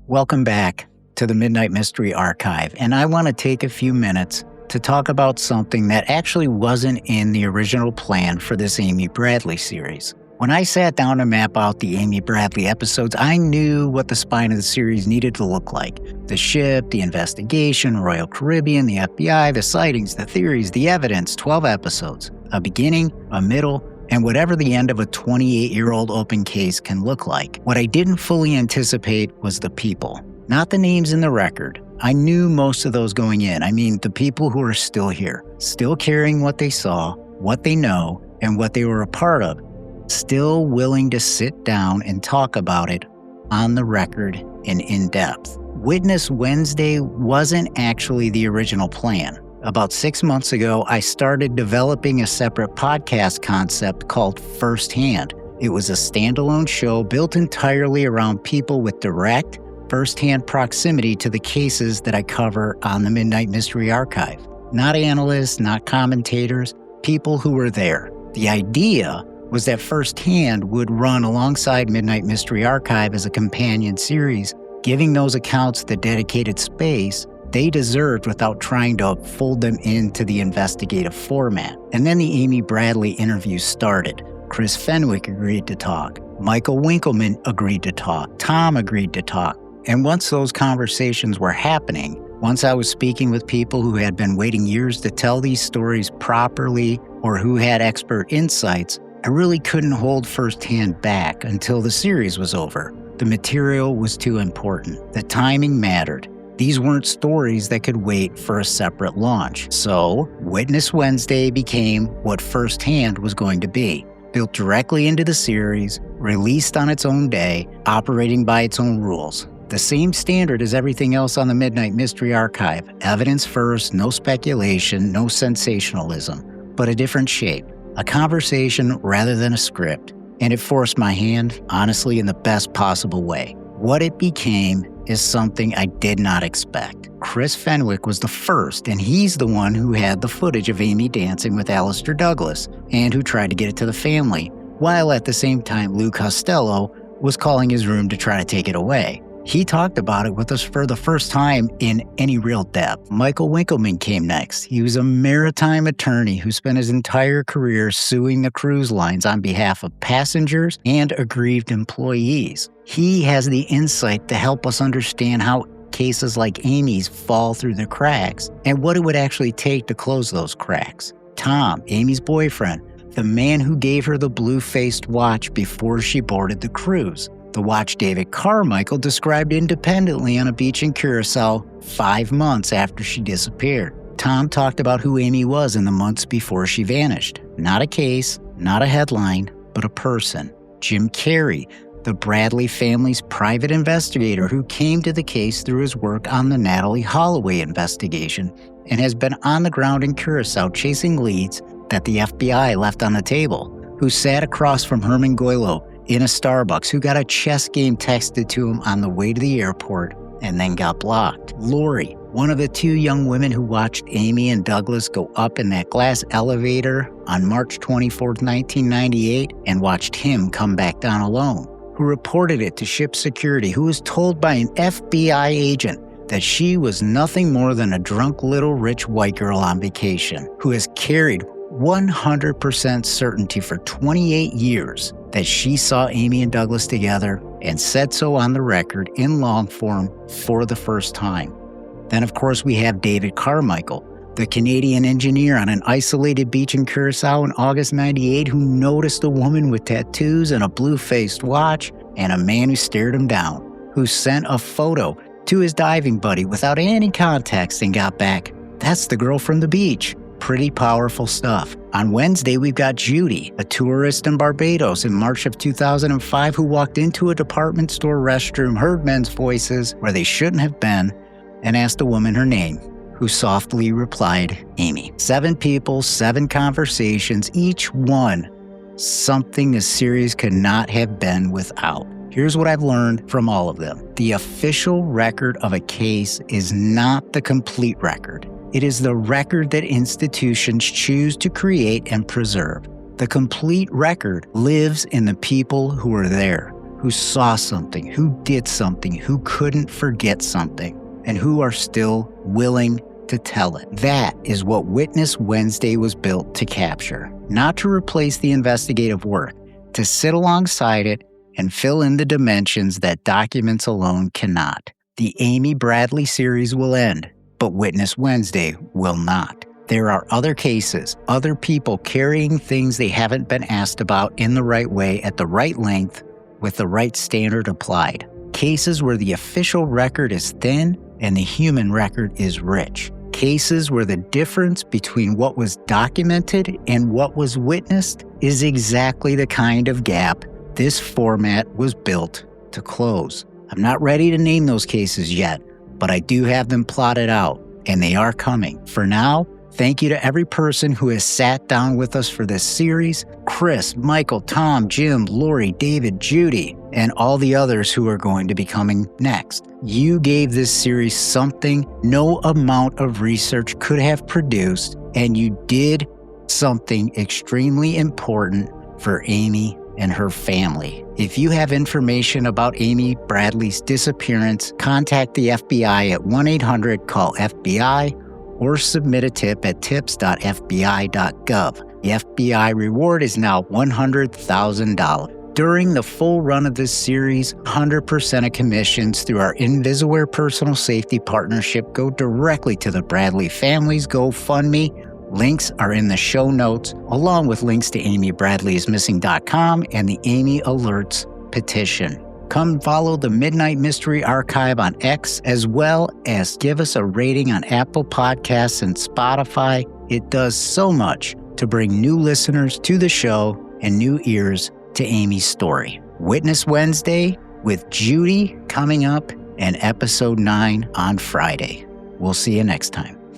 Welcome back to the Midnight Mystery Archive, and I want to take a few minutes to talk about something that actually wasn't in the original plan for this Amy Bradley series. When I sat down to map out the Amy Bradley episodes, I knew what the spine of the series needed to look like. The ship, the investigation, Royal Caribbean, the FBI, the sightings, the theories, the evidence, 12 episodes. A beginning, a middle, and whatever the end of a 28-year-old open case can look like. What I didn't fully anticipate was the people, not the names in the record. I knew most of those going in. I mean, the people who are still here, still carrying what they saw, what they know, and what they were a part of, still willing to sit down and talk about it on the record and in depth. Witness Wednesday wasn't actually the original plan. About 6 months ago, I started developing a separate podcast concept called Firsthand. It was a standalone show built entirely around people with direct, firsthand proximity to the cases that I cover on the Midnight Mystery Archive. Not analysts, not commentators, people who were there. The idea was that Firsthand would run alongside Midnight Mystery Archive as a companion series, giving those accounts the dedicated space they deserved without trying to fold them into the investigative format. And then the Amy Bradley interviews started. Chris Fenwick agreed to talk. Michael Winkleman agreed to talk. Tom agreed to talk. And once those conversations were happening, once I was speaking with people who had been waiting years to tell these stories properly or who had expert insights, I really couldn't hold Firsthand back until the series was over. The material was too important. The timing mattered. These weren't stories that could wait for a separate launch. So, Witness Wednesday became what Firsthand was going to be. Built directly into the series, released on its own day, operating by its own rules. The same standard as everything else on the Midnight Mystery Archive. Evidence first, no speculation, no sensationalism, but a different shape. A conversation rather than a script. And it forced my hand, honestly, in the best possible way. What it became is something I did not expect. Chris Fenwick was the first, and he's the one who had the footage of Amy dancing with Alistair Douglass, and who tried to get it to the family, while at the same time Lou Costello was calling his room to try to take it away. He talked about it with us for the first time in any real depth. Michael Winkleman came next. He was a maritime attorney who spent his entire career suing the cruise lines on behalf of passengers and aggrieved employees. He has the insight to help us understand how cases like Amy's fall through the cracks and what it would actually take to close those cracks. Tom, Amy's boyfriend, the man who gave her the blue-faced watch before she boarded the cruise. The watch David Carmichael described independently on a beach in Curacao 5 months after she disappeared. Tom talked about who Amy was in the months before she vanished. Not a case, not a headline, but a person. Jim Carey, the Bradley family's private investigator who came to the case through his work on the Natalie Holloway investigation and has been on the ground in Curacao chasing leads that the FBI left on the table, who sat across from Herman Goylo in a Starbucks, who got a chess game texted to him on the way to the airport and then got blocked. Lori, one of the 2 young women who watched Amy and Douglas go up in that glass elevator on March 24, 1998, and watched him come back down alone, who reported it to ship security, who was told by an FBI agent that she was nothing more than a drunk little rich white girl on vacation, who has carried 100% certainty for 28 years that she saw Amy and Douglas together and said so on the record in long form for the first time. Then, of course, we have David Carmichael, the Canadian engineer on an isolated beach in Curacao in August '98 who noticed a woman with tattoos and a blue-faced watch and a man who stared him down, who sent a photo to his diving buddy without any context and got back, "That's the girl from the beach." Pretty powerful stuff. On Wednesday, we've got Judy, a tourist in Barbados in March of 2005 who walked into a department store restroom, heard men's voices where they shouldn't have been, and asked a woman her name, who softly replied, Amy. 7 people, 7 conversations, each one something the series could not have been without. Here's what I've learned from all of them. The official record of a case is not the complete record. It is the record that institutions choose to create and preserve. The complete record lives in the people who are there, who saw something, who did something, who couldn't forget something, and who are still willing to tell it. That is what Witness Wednesday was built to capture, not to replace the investigative work, to sit alongside it and fill in the dimensions that documents alone cannot. The Amy Bradley series will end, but Witness Wednesday will not. There are other cases, other people carrying things they haven't been asked about in the right way at the right length with the right standard applied. Cases where the official record is thin and the human record is rich. Cases where the difference between what was documented and what was witnessed is exactly the kind of gap this format was built to close. I'm not ready to name those cases yet, but I do have them plotted out, and they are coming. For now, thank you to every person who has sat down with us for this series: Chris, Michael, Tom, Jim, Lori, David, Judy, and all the others who are going to be coming next. You gave this series something no amount of research could have produced, and you did something extremely important for Amy and her family. If you have information about Amy Bradley's disappearance, contact the FBI at 1-800-CALL-FBI or submit a tip at tips.fbi.gov. The FBI reward is now $100,000. During the full run of this series, 100% of commissions through our Invisaware Personal Safety Partnership go directly to the Bradley family's GoFundMe. Links are in the show notes, along with links to AmyBradleyIsMissing.com and the Amy Alerts petition. Come follow the Midnight Mystery Archive on X, as well as give us a rating on Apple Podcasts and Spotify. It does so much to bring new listeners to the show and new ears to Amy's story. Witness Wednesday with Judy coming up, and episode 9 on Friday. We'll see you next time.